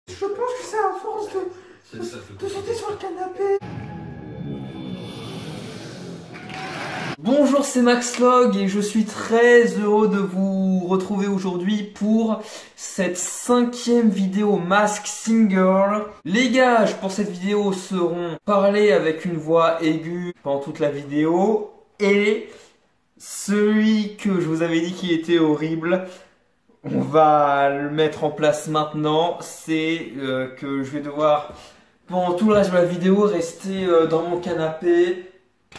Je pense que c'est à force de sauter sur le canapé. Bonjour, c'est Maxlog et je suis très heureux de vous retrouver aujourd'hui pour cette 5e vidéo Mask Singer. Les gages pour cette vidéo seront parler avec une voix aiguë pendant toute la vidéo et celui que je vous avais dit qui était horrible, on va le mettre en place maintenant. C'est que je vais devoir pendant tout le reste de la vidéo rester dans mon canapé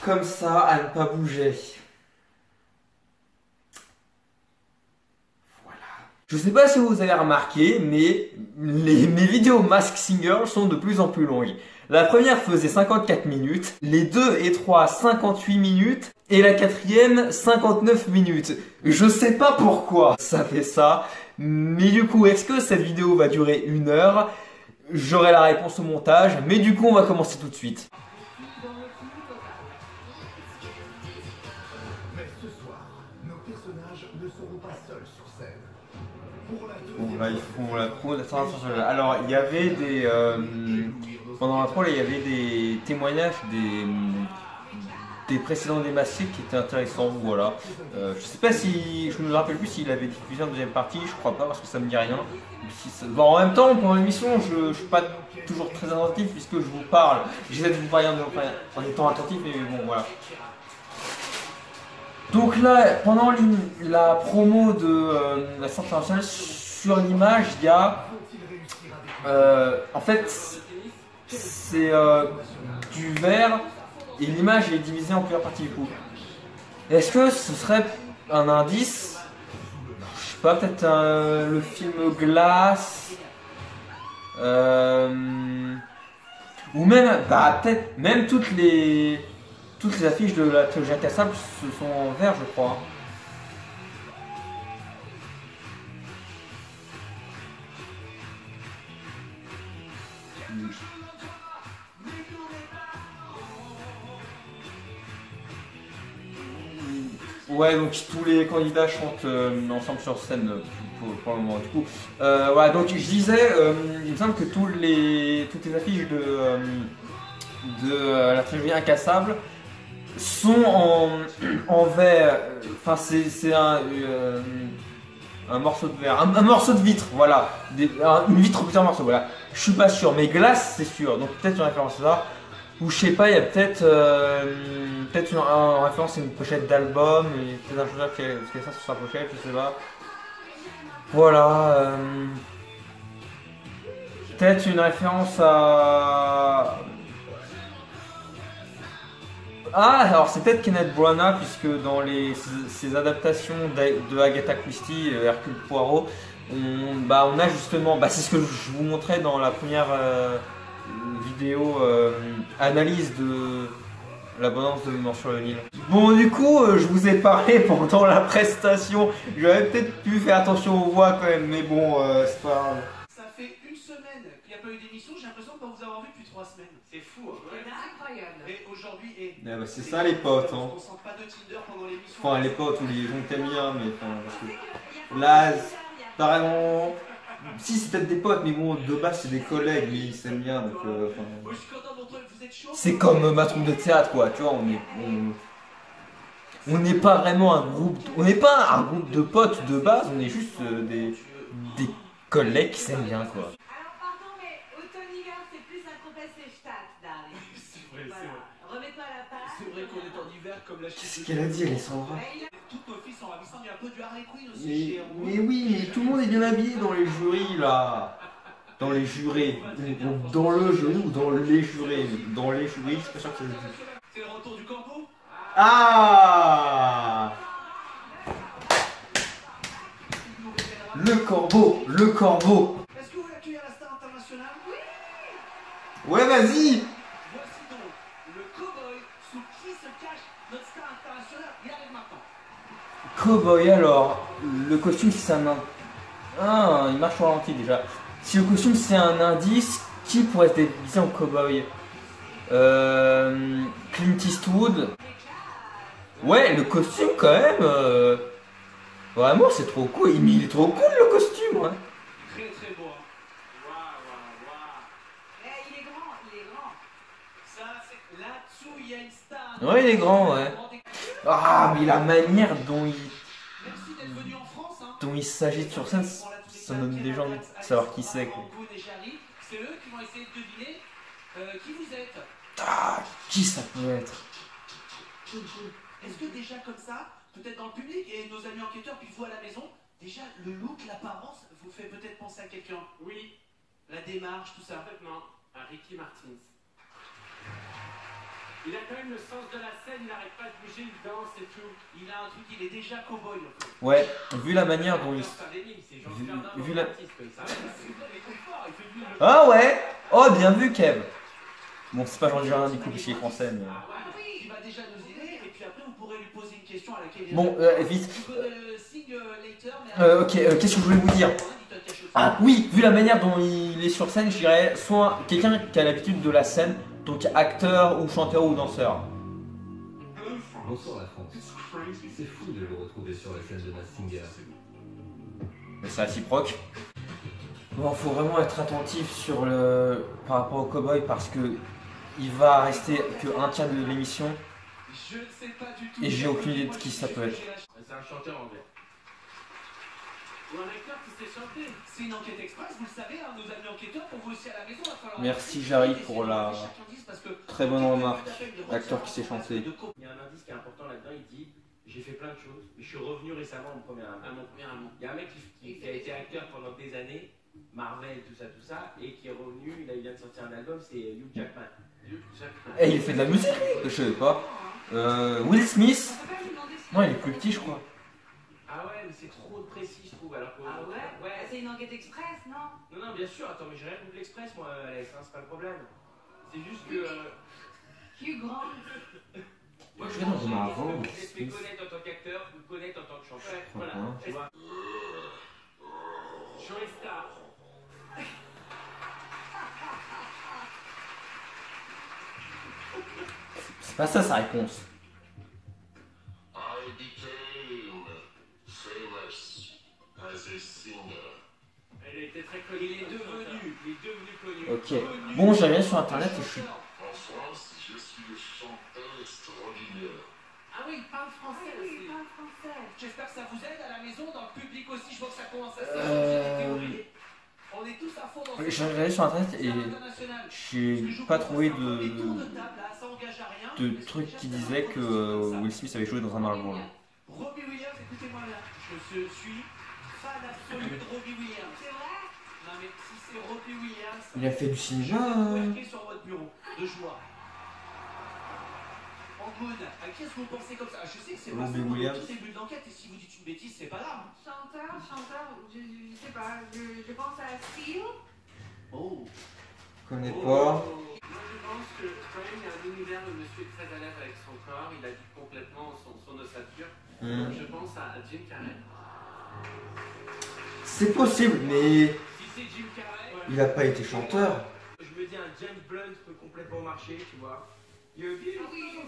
comme ça, à ne pas bouger. Voilà. Je sais pas si vous avez remarqué, mais mes vidéos Mask Singer sont de plus en plus longues. La première faisait 54 minutes, les 2 et 3 58 minutes, et la 4e 59 minutes. Je sais pas pourquoi ça fait ça, mais du coup, est-ce que cette vidéo va durer 1 heure? J'aurai la réponse au montage, mais du coup, on va commencer tout de suite. Bon, là, ils font la pro. Alors, il y avait des... pendant la pro, il y avait des témoignages des précédents démasqués qui étaient intéressants, voilà. Je sais pas si... Je me rappelle plus s'il avait diffusé en deuxième partie, je crois pas, parce que ça me dit rien. Bon, en même temps, pendant l'émission, je suis pas toujours très attentif, puisque je vous parle. J'essaie de vous parler en étant attentif, mais bon, voilà. Donc là, pendant la promo de la Centre internationale, sur l'image, il y a... en fait, c'est du vert et l'image est divisée en plusieurs parties du coup. Est-ce que ce serait un indice? Je sais pas, peut-être le film Glace ou même, peut-être même toutes les affiches de la trilogie incassable se sont en vert, je crois. Ouais, donc tous les candidats chantent ensemble sur scène pour le moment. Du coup, voilà, donc je disais, il me semble que toutes les affiches de la trilogie incassable sont en vert. Enfin, c'est un morceau de verre, un morceau de vitre, voilà, une vitre en plusieurs morceaux, voilà. Je suis pas sûr, mais glace, c'est sûr. Donc peut-être une référence à ça. Ou je sais pas, il y a peut-être une référence à une pochette d'album, et peut-être un chose qui a ça sur sa pochette, je sais pas. Voilà. Peut-être une référence à... Ah, alors c'est peut-être Kenneth Branagh, puisque dans ces adaptations de Agatha Christie, Hercule Poirot, on a justement, c'est ce que je vous montrais dans la première vidéo analyse de l'abondance de Mort sur le Nil. Bon, du coup, je vous ai parlé pendant la prestation. J'aurais peut-être pu faire attention aux voix quand même, mais bon, c'est pas grave. Ça fait 1 semaine qu'il n'y a pas eu d'émission, j'ai l'impression de ne pas vous avoir vu depuis 3 semaines. C'est fou, hein. C'est incroyable. Et aujourd'hui, C'est ça les potes, hein. On sent pas de Tinder pendant l'émission. Enfin, les potes ou les gens que t'aimes bien, mais enfin, parce que là, apparemment, si c'est peut-être des potes, mais bon, de base c'est des collègues, mais ils s'aiment bien, donc Je suis content d'entendre que vous êtes chaud. c'est comme ma troupe de théâtre, quoi, tu vois, on n'est pas vraiment un groupe, on n'est pas un groupe de potes de base, on est juste des collègues qui s'aiment bien, quoi. Alors pardon, mais automne-hiver, c'est plus un compensé stat, darling. C'est vrai, Voilà. c'est vrai. Remets-toi à la page. C'est vrai qu'on est en hiver comme la Qu'est-ce qu'elle a dit, Alessandra? Toutes nos filles sont ravissantes, il y a un peu du Harley Quinn aussi chez Mais oui, mais tout le monde est bien habillé dans les jurys, là. Dans les jurés. Dans le jury ou dans les jurés? Dans les jurys, je suis pas sûr que ça se dit. C'est le retour du corbeau. Ah! Le corbeau, le corbeau. Est-ce que vous voulez accueillir la star internationale? Oui. Ouais, vas-y. Voici donc le cow-boy sous qui se cache notre star internationale. Il arrive maintenant. Cowboy, alors, le costume c'est un... Ah, il marche au ralenti déjà. Si le costume c'est un indice, qui pourrait se déguiser en cowboy? Clint Eastwood. Ouais, le costume quand même. Vraiment, c'est trop cool. Mais il est trop cool le costume. Ouais. Très très beau. Hein. y a une star. Ouais, il est grand, ouais. Ah, mais la manière Merci d'être venu en France. Hein. dont il s'agite sur scène, ça me donne déjà envie de savoir qui c'est, quoi. C'est eux qui vont essayer de deviner qui vous êtes. Ah, qui ça peut être? Est-ce que déjà comme ça, peut-être dans le public et nos amis enquêteurs, puis vous à la maison, déjà le look, l'apparence vous fait peut-être penser à quelqu'un? Oui, La démarche, tout ça. parfaitement. À Ricky Martins. Il a quand même le sens de la scène, il n'arrête pas de bouger, il danse et tout. Il a un truc, il est déjà cow-boy. Ouais, vu la manière dont il... vu la... Ah ouais. Oh, bien vu, Kev. Bon, c'est pas Jean Dujardin du coup, puisqu'il est français, mais... Il va déjà nous aider, et puis après vous pourrez lui poser une question à laquelle il Bon, vite. Ok, qu'est-ce que je voulais vous dire? Ah oui, vu la manière dont il est sur scène, je dirais soit quelqu'un qui a l'habitude de la scène, donc acteur ou chanteur ou danseur. Bonsoir la France. C'est fou de vous retrouver sur la scène de Masked Singer. Mais c'est réciproque. Bon, faut vraiment être attentif sur le par rapport au cowboy parce que il va rester que un tiers de l'émission et j'ai aucune idée de qui ça peut être. C'est un chanteur anglais. Ou un acteur qui sait chanter. C'est une enquête express, vous le savez, hein, nos amis enquêteurs, pour vous aussi à la maison, il va falloir... Merci Jarry pour la très bonne remarque. Acteur qui sait chanter. Il y a un indice qui est important là-dedans, il dit j'ai fait plein de choses, mais je suis revenu récemment à mon premier amour. Il y a un mec qui a été acteur pendant des années, Marvel, tout ça, et qui est revenu, il vient de sortir un album, c'est Hugh Jackman. Et il fait de la musique, je savais pas. Will Smith. Non, il est plus petit, je crois. Ah ouais, mais c'est trop précis, je trouve. Alors que... Ah ouais? C'est une enquête express, non? Non, bien sûr, attends, mais j'ai rien contre l'Express, moi, Alex, hein, c'est pas le problème. C'est juste que. Hugh Grant. Moi, Je vais dans un avant. me fais connaître en tant qu'acteur, vous connaître en tant que chanteur. Voilà, tu vois. Show et star. C'est pas ça sa réponse. I became famous as a singer. Elle était très connue. Il est devenu connu. Ok. Bon, j'ai rien sur internet et je suis... En France, je suis le chanteur extraordinaire. Ah oui, il parle français Oui, aussi. il parle français. J'espère que ça vous aide à la maison, dans le public aussi, je vois que ça commence à se... On est tous à fond dans J'ai regardé sur internet et j'ai pas trouvé de truc qui disait que Will Smith avait joué dans un Marvel. Robbie Williams, écoutez-moi là. Je suis fan absolu de Robbie Williams. C'est vrai? Non mais si c'est Robbie Williams, Il a fait du je cinéma. vais twerker sur votre bureau, de joie. Angoune, à qui est-ce que vous pensez comme ça? Je sais que c'est pas ça Robbie pour le Williams. tout début de l'enquête, et si vous dites une bêtise, c'est pas grave. Chanteur, je sais pas, je pense à Seal. Oh. Je connais pas. Moi, je pense que quand même, il y a un univers où le monsieur est très à l'aise avec son corps, il habite complètement son ossature. Donc, je pense à Jim Carrey. C'est possible, mais Si c'est Jim Carrey, il a pas été chanteur. je me dis un James Blunt peut complètement marcher, tu vois. Il y a Ah oui, non,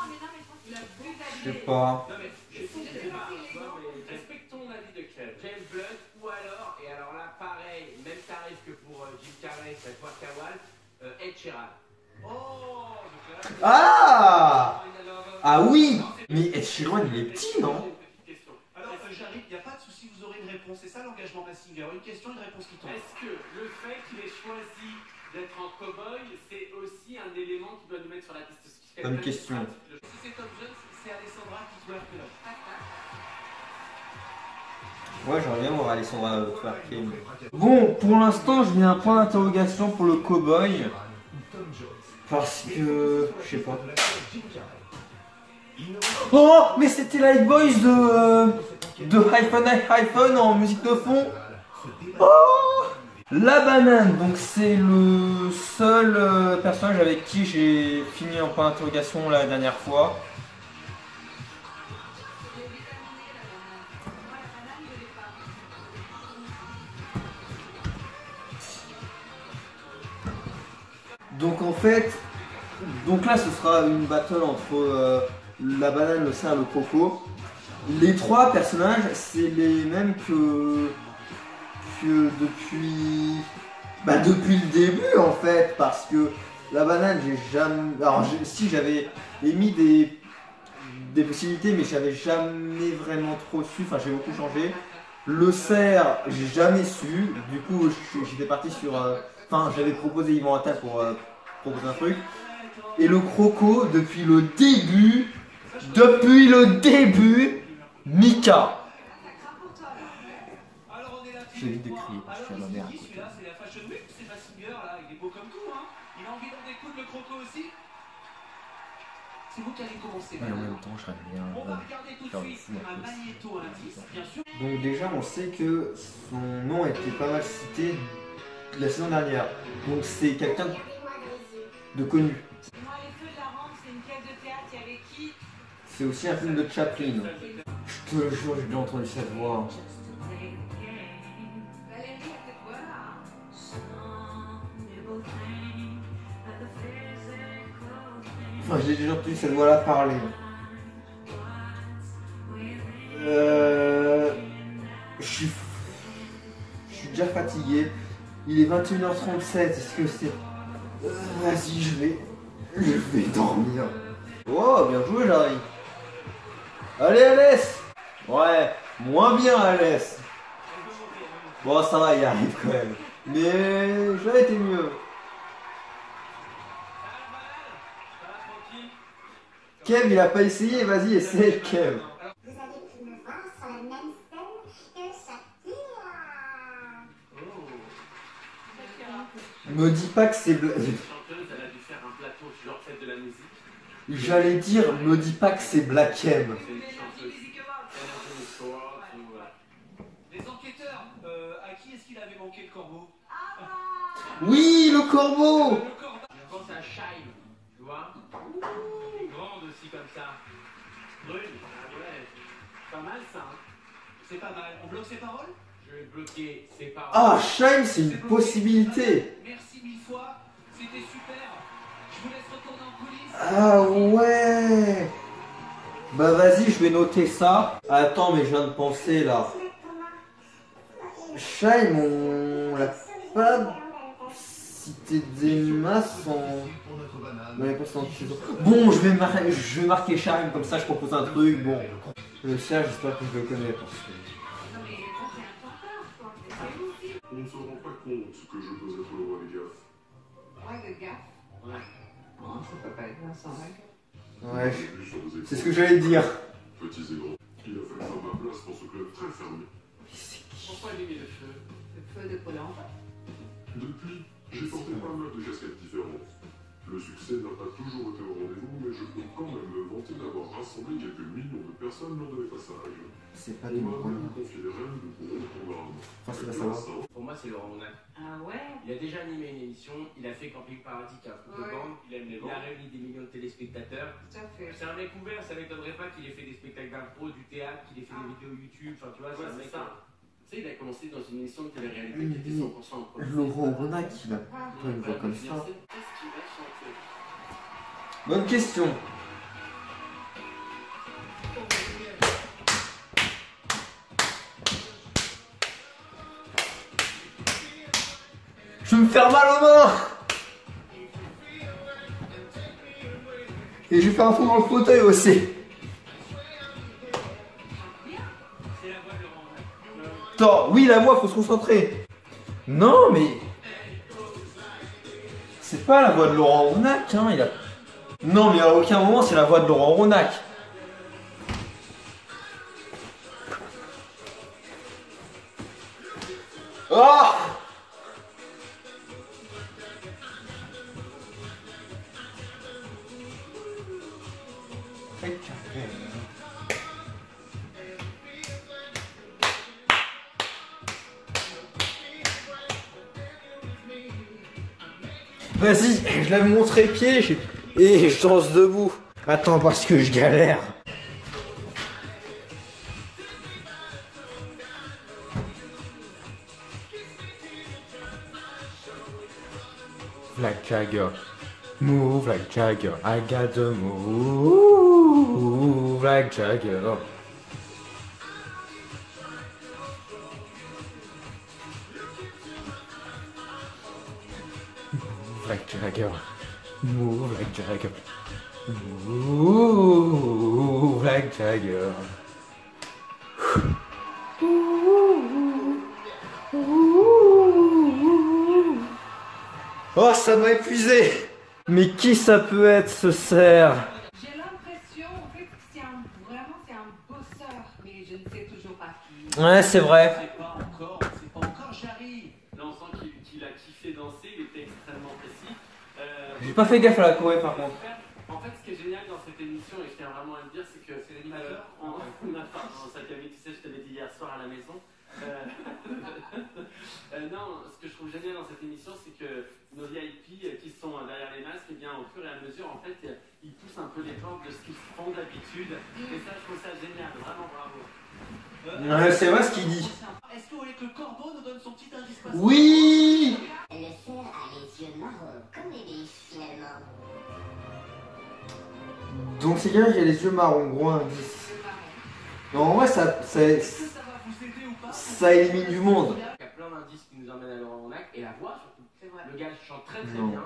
mais je pense qu'il a plus Je sais d'habitude. pas. Non mais je sais pas, tu vois, mais respectons l'avis de Kev. James Blunt ou alors, et alors là pareil, même tarif que pour Jim Carrey, cette fois Kawal, Ed Sheeran. Oh, donc là, Ah! Ah oui! Mais Ed Sheeran, il est petit, non? alors j'arrive, il n'y a pas de souci, vous aurez une réponse. C'est ça l'engagement Masked Singer, une question, une réponse qui tombe. Est-ce que le fait qu'il ait choisi d'être en cow-boy, c'est aussi un élément qui doit nous mettre sur la piste? Bonne question. Si c'est Tom Jones, c'est Alessandra qui twerk là. Ouais, j'aimerais bien voir Alessandra twerker. Bon, pour l'instant, je mets un point d'interrogation pour le cowboy. Parce que... je sais pas. Oh, mais c'était Light Boys de Hyphen en musique de fond. Oh, la banane, donc c'est le seul personnage avec qui j'ai fini en point d'interrogation la dernière fois. Donc en fait, donc là ce sera une battle entre la banane, le cerf et le coco. Les trois personnages, c'est les mêmes que depuis le début en fait, parce que La banane, j'ai jamais... Alors, si, j'avais émis des possibilités, mais j'avais jamais vraiment trop su. Enfin, j'ai beaucoup changé. Le cerf, j'ai jamais su. Du coup, j'étais parti sur... Enfin, j'avais proposé Yvan Attal pour proposer un truc. Et le croco, depuis le début, Mika. J'évite de crier, je suis à ma mère. Celui-là, c'est la Fashion Week, c'est Massinger, là, il est beau comme tout, hein. Il a envie d'en découdre le croco aussi. C'est vous qui allez commencer, Mais en même temps, je bien. On va regarder tout de suite un magnéto indice, bien sûr. Donc déjà, on sait que son nom a été pas mal cité la saison dernière. Donc c'est quelqu'un de connu. Moi, Les Feux de la Rampe, c'est une pièce de théâtre. Il y avait qui? C'est aussi un film de Chaplin. Je te jure, j'ai bien entendu cette voix. Valérie, cette voix-là. Enfin, j'ai déjà entendu cette voix-là parler. Je suis déjà fatigué. Il est 21h37. Est-ce que c'est... Vas-y, je vais dormir. Oh, bien joué, Jarry. Allez, Alès. Ouais, moins bien, Alès. Bon, ça va, il arrive quand même. Mais j'aurais été mieux. Kev, il a pas essayé. Vas-y, essaye, Kev. Vous avez pu me voir sur la même scène que Shakira. Me dis pas que c'est... Chanteuse, elle a dû faire un plateau sur leur fête de la musique. J'allais dire, me dis pas que c'est Black M. C'est une chanteuse. Les enquêteurs, à qui est-ce qu'il avait manqué le corbeau? Oui, le corbeau. Le corbeau. Je pense à Shine, tu vois. Elle est grande aussi comme ça. Brune. Ah ouais. Pas mal ça. Hein. C'est pas mal. On bloque ses paroles? Je vais bloquer ses paroles. Ah, Shine, c'est une possibilité. Merci 1000 fois. C'était super. Je vous laisse retourner en coulisses. Ah ouais. Bah vas-y, je vais noter ça. Attends, mais je viens de penser là. Shine, on l'a pas cité des masses en... Bon, je vais marquer Shine, comme ça je propose un truc. Bon, le chat, j'espère que je le connais parce que... On ne se rend pas compte que je peux être le roi des gaffes. Ouais, de gaffe. Ouais. Non, ça peut pas être Vincent Lagaffe. Ouais, J'ai vu sur vos écrans, c'est ce que j'allais dire. petits et grands. Il a fallu faire ma place dans ce club très fermé. Pourquoi il met le feu? Le feu de Pôle emploi. Depuis, j'ai porté pas mal de casquettes différentes. Le succès n'a pas toujours été au rendez-vous, mais je peux quand même me vanter d'avoir rassemblé quelques millions de personnes lors de mes passages. C'est pas On des m'a problèmes. même confié les rênes de gros programmes. Enfin, c'est pas Avec savoir. l'instant, Pour moi, c'est Laurent Monac. Ah ouais? Il a déjà animé une émission, il a fait Camping Paradis, qui est un truc de Ouais. bande. Il a réuni des millions de téléspectateurs. Tout à fait. C'est un mec ouvert, ça m'étonnerait pas qu'il ait fait des spectacles d'impro, du théâtre, qu'il ait fait des vidéos YouTube. Enfin, tu vois, c'est un mec. Tu sais, il a commencé dans une émission de télé-réalité qui était 100% improvisée. Laurent Ronac, il a pas une voix comme ça. Qu'est-ce qu'il va chanter? Bonne question. Je vais me faire mal aux mains. Et je vais faire un fond dans le fauteuil aussi. C'est la voix de Laurent Monac. Attends, oui, la voix, faut se concentrer. Non, mais... C'est pas la voix de Laurent Ronac, hein, il a... Non, mais à aucun moment, c'est la voix de Laurent Ronac. Oh! Vas-y, je lève mon trépied et je danse debout. Attends, parce que je galère. Like Jagger. Move like Jagger. I got to move like Jagger. Like Jagger. Move like Jagger. Move like Jagger. Oh, ça m'a épuisé. Mais qui ça peut être ce cerf? J'ai l'impression en fait que c'est un bosseur, mais je ne sais toujours pas qui. Ouais, c'est vrai. C'est pas encore, j'arrive. Là, on sent qu'il a kiffé danser, il était extrêmement précis. J'ai pas fait gaffe à la choré par contre. En fait, ce qui est génial dans cette émission, et je tiens vraiment à le dire, c'est que c'est l'animateur. Ça t'avait dit, je t'avais dit hier soir à la maison. Non, ce que je trouve génial dans cette émission, c'est que nos VIP qui sont derrière les masques, et bien au fur et à mesure, en fait, ils poussent un peu les portes de ce qu'ils font d'habitude. Et ça, je trouve ça génial, vraiment bravo. Ouais, c'est vrai ce qu'il dit. Est-ce que vous voulez que le corbeau nous donne son petit indice passé? Oui. Le cerf a les yeux marrons, comme les biches finalement. Donc c'est bien, j'ai les yeux marrons, gros indice. Non, en vrai, Est-ce que ça va vous aider ou pas? ça élimine du monde. Il y a plein d'indices qui nous emmènent à Laurent Ronac, et la voix surtout. C'est vrai. Le gars chante très Non. bien.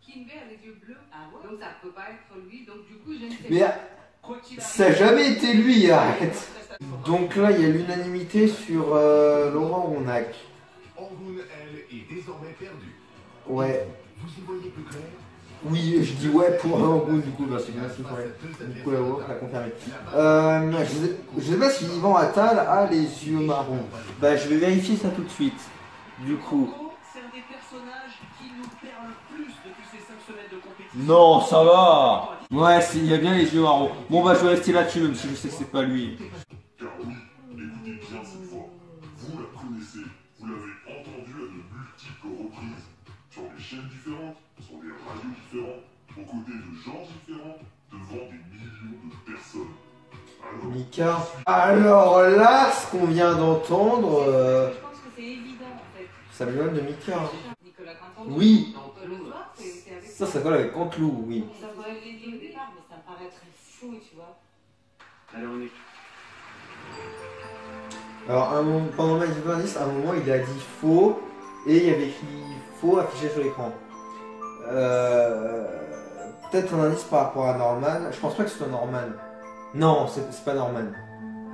Kinvey a les yeux bleus, donc ça peut pas être lui, donc du coup je ne sais Mais pas. Quoi qu'il ça arrive, a jamais été lui, arrête. Donc là, il y a l'unanimité sur Laurent Ronac. Angoun, elle, est désormais perdue. Ouais. Vous y voyez plus clair? Oui, je dis ouais pour Angoun du coup, parce que merci pour du coup la voix, l'a confirmé. Je sais pas si Yvan Attal a les yeux marrons. Bah je vais vérifier ça tout de suite. Du coup. Coco, c'est un des personnages qui nous perd le plus depuis ces 5 semaines de compétition. Non, ça va. Ouais, il y a bien les yeux marrons. Bon bah je vais rester là-dessus même si je sais que c'est pas lui. Car oui, écoutez bien cette voix. Vous la connaissez, vous l'avez entendue à de multiples reprises. Sur des chaînes différentes, sur des radios différents, aux côtés de gens différents, devant des millions de personnes. Alors, Mika. Alors là, ce qu'on vient d'entendre, Je pense que c'est évident en fait. ça m'éloigne de Mika. Nicolas Canton. Oui. Donc le soir, c'est avec Ça colle avec Canteloup, oui. Ça pourrait être l'idée au départ, mais ça me paraîtrait fou, tu vois. Allez, on est. Alors pendant ma vidéo indice, à un moment il a dit faux et il y avait écrit faux affiché sur l'écran. Peut-être un indice par rapport à Norman. Je pense pas que ce soit Norman. Non, c'est pas Norman.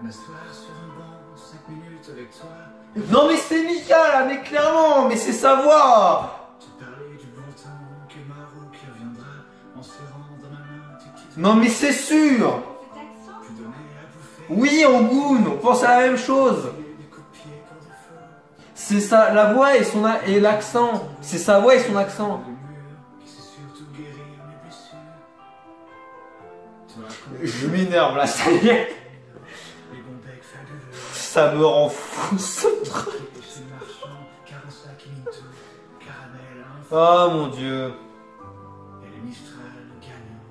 M'asseoir sur un banc, 5 minutes avec toi. Non mais c'est Mika là, mais clairement, mais c'est sa voix. Tu parlais du bon temps, que ma roue qui reviendra en serrant dans ma main tes petites Non mais c'est sûr. Cet accent. puis donner à bouffer. Oui, Angoun, on pense à la même chose. Des coups de pied quand il faut. C'est ça, la voix et l'accent. C'est sa voix et son accent. Le mur qui sait surtout guérir mes blessures. Toi, comme Je m'énerve là, ça y est. les bons becs fabuleux. Ça me rend fou ce truc. Chez le marchand, 45 minutes, caramel, un Oh mon dieu. et le Mistral gagnant.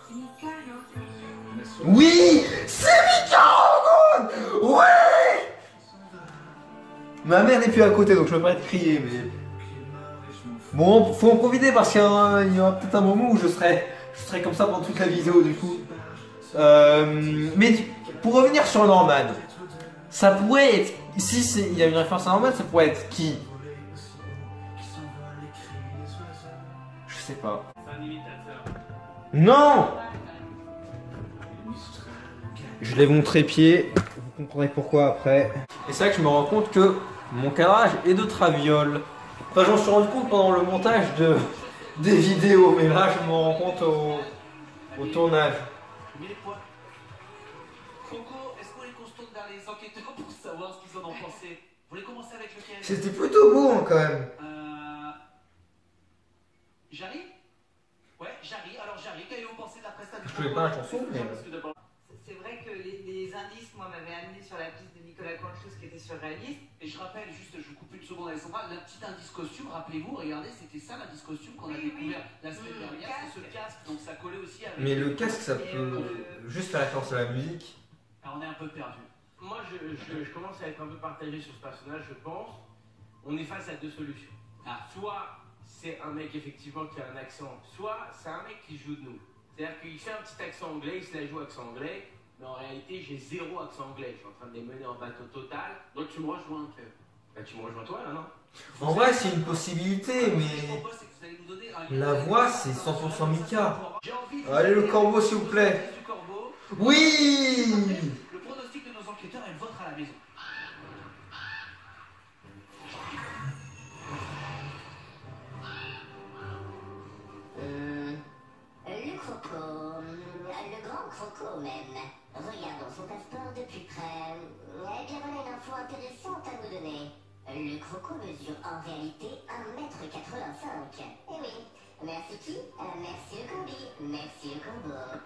C'est Mika, non? M'asseoir Oui, c'est Mika Angoun. Oui. Ma mère n'est plus à côté donc je peux pas te crier mais... qui est mort et je m'en fous. Bon, faut en profiter parce qu'il y aura peut-être un moment où je serai comme ça pendant toute la vidéo du coup. Mais pour revenir sur Norman, ça pourrait être... Si il y a une référence à Norman, ça pourrait être qui? Je sais pas. C'est un imitateur. Non. Je lève mon trépied, vous comprendrez pourquoi après. Et c'est vrai que je me rends compte que mon cadrage est de traviole. Enfin, j'en suis rendu compte pendant le montage des vidéos, mais là je me rends compte au tournage. Mais les poids. Coco, est-ce qu'on est constant vers les enquêteurs pour savoir ce qu'ils en ont pensé? Vous voulez commencer avec lequel? C'était plutôt beau hein, quand même. Jarry? Ouais, Jarry. Alors Jarry, qu'avez-vous pensé de la prestation? Je trouvais pas la chanson, mais... C'est vrai que les indices, moi, m'avaient amené sur la piste de Nicolas Canteloup, qui était surréaliste. Et je rappelle, juste, je vous coupe une seconde Alessandra, le petit indice costume, rappelez-vous, regardez, c'était ça l'indice costume qu'on a Oui, découvert oui. la semaine dernière, c'est ce casque, donc ça collait aussi avec... Mais le casque ça peut juste faire référence à la musique. Ah, on est un peu perdu. Moi, je commence à être un peu partagé sur ce personnage, je pense. On est face à deux solutions. Soit c'est un mec effectivement qui a un accent, soit c'est un mec qui joue de nous. C'est-à-dire qu'il fait un petit accent anglais, il se la joue accent anglais, mais en réalité j'ai zéro accent anglais. Je suis en train de les mener en bateau total. Donc tu me rejoins, Kev. Bah tu me rejoins toi là, non? En vrai, c'est une possibilité, mais la voix, c'est 100% Mika. Allez, le corbeau, s'il vous plaît. Oui! Le pronostic de nos enquêteurs est le vôtre à la maison. Le croco, le grand croco même. Regardons son passeport de plus près. Eh bien voilà une info intéressante à vous donner. Le croco mesure en réalité 1,85 m. Eh oui. Merci qui? Merci le combi. Merci le corbeau.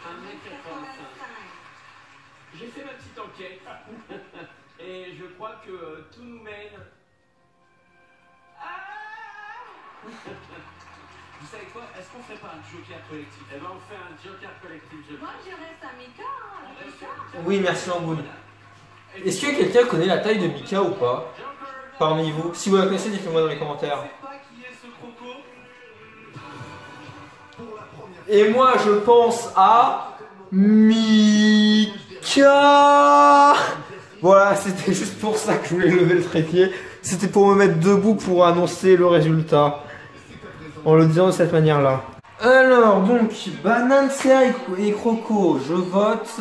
1,85 m. J'ai fait ma petite enquête. Et je crois que tout nous mène. Vous savez quoi? Est-ce qu'on ferait pas un joker collectif? Eh ben on fait un joker collectif, je Moi, je reste à Mika. Hein, Oui, merci Angoun. Est-ce que quelqu'un connaît la taille de Mika ou pas? Parmi vous. Si vous la connaissez, dites-le-moi dans les commentaires. Et moi, je pense à Mika. Voilà, c'était juste pour ça que je voulais lever le trépied. C'était pour me mettre debout pour annoncer le résultat. En le disant de cette manière-là. Alors, donc, Banane, Serre et Croco, je vote.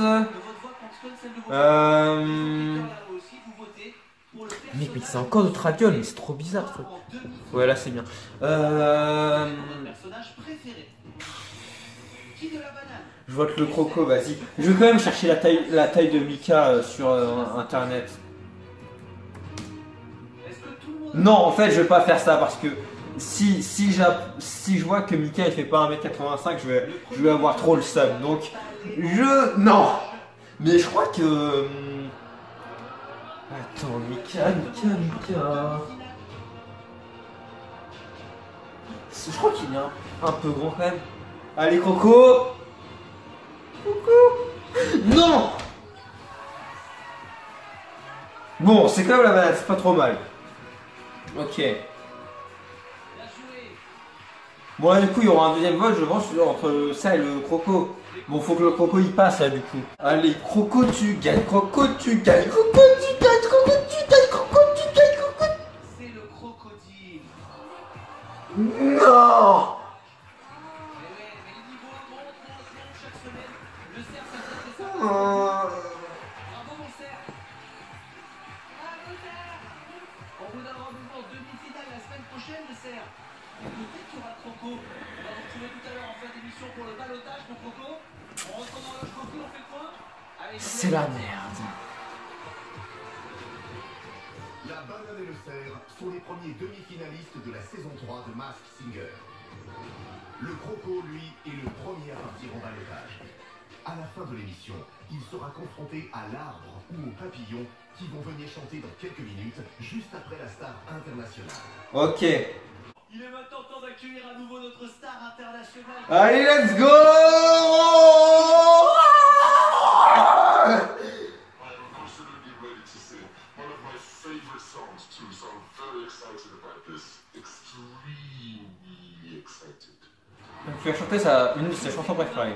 Mec, mais c'est encore de Traviol, mais c'est trop bizarre ce truc. Ouais, là c'est bien. Je vote le Croco, vas-y. Je vais quand même chercher la taille de Mika sur internet. Non, en fait, je vais pas faire ça parce que si je vois que Mika il fait pas 1,85 m, je vais avoir trop le seum. Donc, non. Mais je crois que... Attends, Mika. Je crois qu'il est un peu grand quand même. Allez, Croco. Non. Bon, c'est quand même la balade, c'est pas trop mal. Ok. Bon là du coup il y aura un deuxième vote je pense entre ça et le Croco. Bon faut que le Croco il passe là du coup. Allez Croco tu gagnes, Croco tu gagnes, Croco tu gagnes, Croco tu gagnes, Croco tu gagnes, Croco. C'est le crocodile. Non. Mais les niveaux montent chaque semaine. Le cerf ça fait ça. Oh. Bravo mon cerf. Bravo cerf. On vous donne rendez-vous en demi-finale la semaine prochaine le cerf. Peut-être qu'il y aura Croco. On va vous retrouver tout à l'heure en fin d'émission pour le balotage mon Croco. On rentre dans le Croco, on fait quoi? C'est la merde. La banane et le cerf sont les premiers demi-finalistes de la saison 3 de Masked Singer. Le Croco, lui, est le premier à partir en balotage. À la fin de l'émission, il sera confronté à l'arbre ou au papillon qui vont venir chanter dans quelques minutes, juste après la star internationale. Ok. Il est maintenant temps d'accueillir à nouveau notre star internationale. Allez, let's go! Donc tu vas chanter une de ses chansons préférées.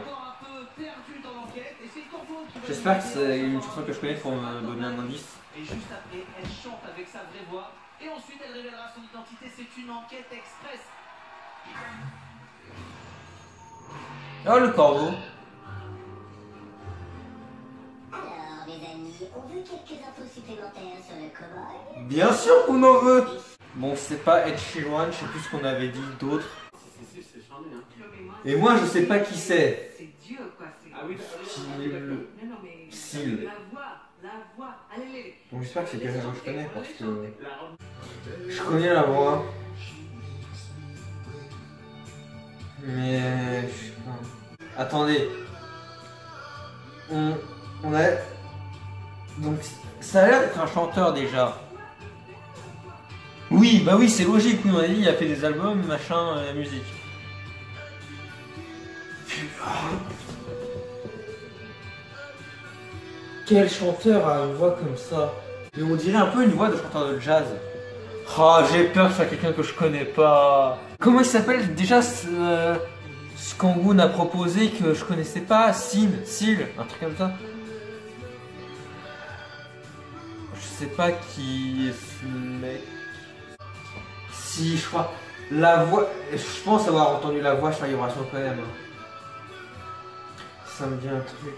J'espère que c'est une chanson que je connais pour me donner un indice. Et juste après, elle chante avec sa vraie voix. Et ensuite, elle révélera son identité. C'est une enquête express. Oh, le corbeau. Alors, les amis, on veut quelques infos supplémentaires sur le cowboy? Bien sûr qu'on en veut. Bon, c'est pas Ed Sheeran, je sais plus ce qu'on avait dit d'autre. Et moi, je sais pas qui c'est. C'est Dieu, quoi. Ah oui, Non, mais... Sil. La voix. Allez. Donc j'espère que c'est quelqu'un que je connais parce que... Je connais la voix. Mais... je sais pas. Attendez. On a... Donc ça a l'air d'être un chanteur déjà. Oui, bah oui, c'est logique. Oui, on a dit il a fait des albums, machin, musique. Quel chanteur a une voix comme ça? Mais on dirait un peu une voix de chanteur de jazz. Ah, oh, j'ai peur que ce soit quelqu'un que je connais pas. Comment il s'appelle déjà ce qu'Angoun a proposé que je connaissais pas? Sil, un truc comme ça. Je sais pas qui est ce mec. Si, je crois. La voix. Je pense avoir entendu la voix sur Vibration quand même. Ça me dit un truc.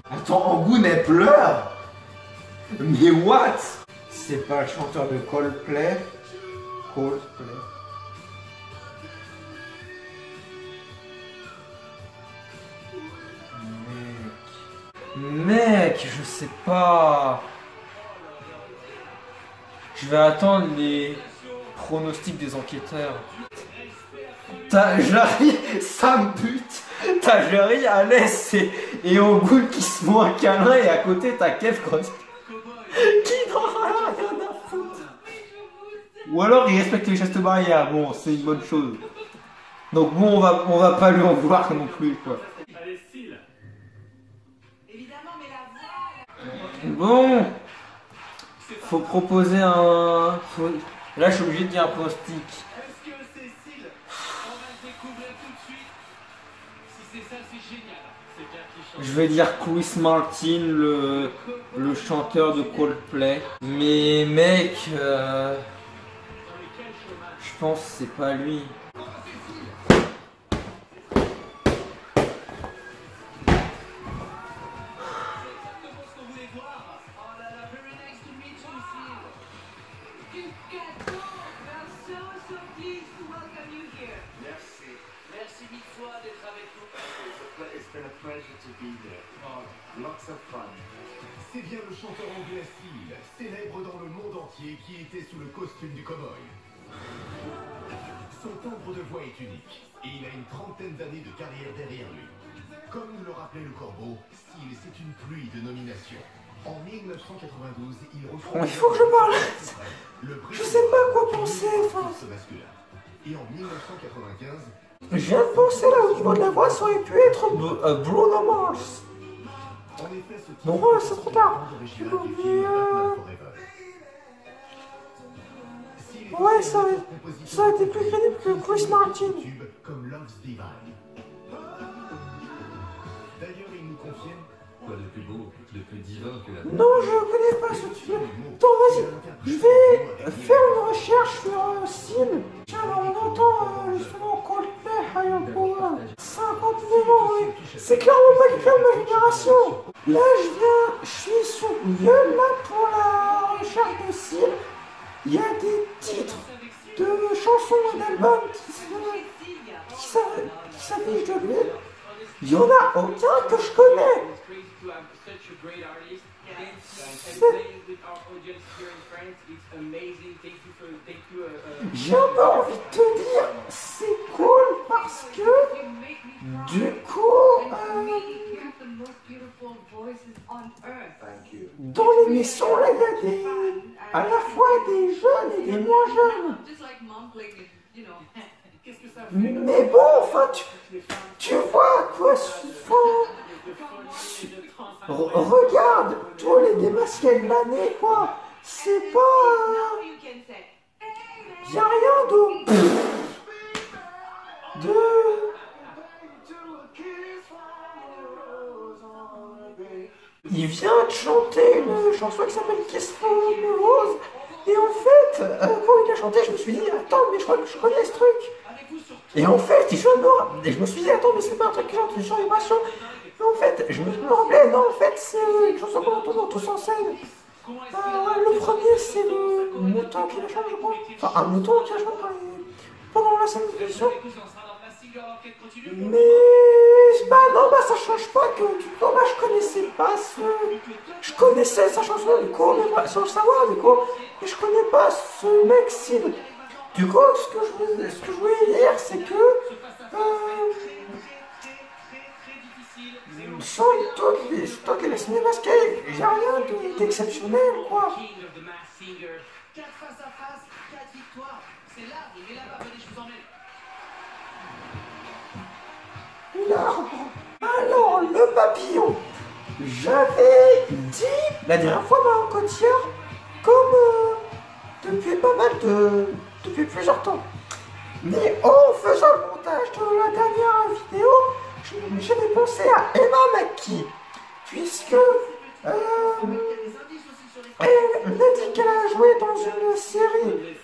Attends, Angoon, elle pleure? Mais what? C'est pas le chanteur de Coldplay? Coldplay. Mec, je sais pas. Je vais attendre les pronostics des enquêteurs. T'as Jarry, ça me bute. T'as Jarry, Alès et Angoon qui se font un câlin et à côté t'as Kev Cross qui n'en a rien à foutre. Ou alors il respecte les gestes barrières, bon c'est une bonne chose. Donc bon on va pas lui en vouloir non plus quoi. Bon, faut proposer un... Là je suis obligé de dire un pronostic. Est-ce que Cécile, on va le découvrir tout de suite. Si c'est ça, c'est génial. C'est bien qui chante. Je vais dire Chris Martin, le chanteur de Coldplay. Mais mec, je pense que c'est pas lui. C'est bien le chanteur anglais Seal, célèbre dans le monde entier, qui était sous le costume du cow-boy. Son timbre de voix est unique, et il a une trentaine d'années de carrière derrière lui. Comme nous le rappelait le Corbeau, Seal, c'est une pluie de nominations. En 1992, il reçoit... Il faut que je parle. Je sais pas quoi penser, enfin... Et en 1995... Je viens de penser là, au niveau de la voix, ça aurait pu être Bruno Mars. Non, c'est trop tard. Ouais, ça a été plus crédible que Chris Martin. D'ailleurs, il nous confirme... Quoi de plus beau, de plus divin que la... Non, je connais pas ce tube. Attends, vas-y, je vais faire une recherche sur Seal. Tiens, là, on entend justement Coldplay, Higher Power. 59 ans, oui. C'est clairement pas quelqu'un de ma génération. Là, je suis sur Google, là, pour la recherche de Seal. Il y a des titres de chansons et d'albums qui s'affichent de lui. Il y en a aucun que je connais. J'ai un peu envie de te dire, c'est cool parce que du coup, dans l'émission là, il y a à la fois des jeunes et des moins jeunes. Mais bon, enfin, tu vois quoi, regarde tous les démasqués de l'année, quoi. C'est pas... Y'a rien de... Il vient de chanter une chanson qui s'appelle Kiss from a Rose. Et en fait, quand il a chanté, je me suis dit, attends, mais je crois que je connais ce truc. Et en fait, je me suis dit, attends, mais c'est pas un truc que j'ai entendu sur Vibration. Et en fait, je me rappelais, non, en fait, c'est une chanson qu'on entend tous en scène. Le premier, c'est le mouton qui la chante, je crois. Enfin, un mouton qui la chante pendant la scène d'émission. Mais bah non, bah ça change pas que du coup, bah je connaissais pas ce... Je connaissais sa chanson du coup, mais sans le savoir du coup. Mais je connais pas ce mec Seal. Du coup, ce que je voulais dire, c'est que... sans toutes les cinémasquées, j'ai rien d'exceptionnel, quoi. 4 face à face, 4 victoires. C'est là, il est là-bas, venez, je vous emmène. L'arbre. Alors, le papillon. J'avais dit la dernière fois ma côtière, comme depuis pas mal depuis plusieurs temps. Mais en faisant le montage de la dernière vidéo, j'avais pensé à Emma Mackey, puisque elle a dit une série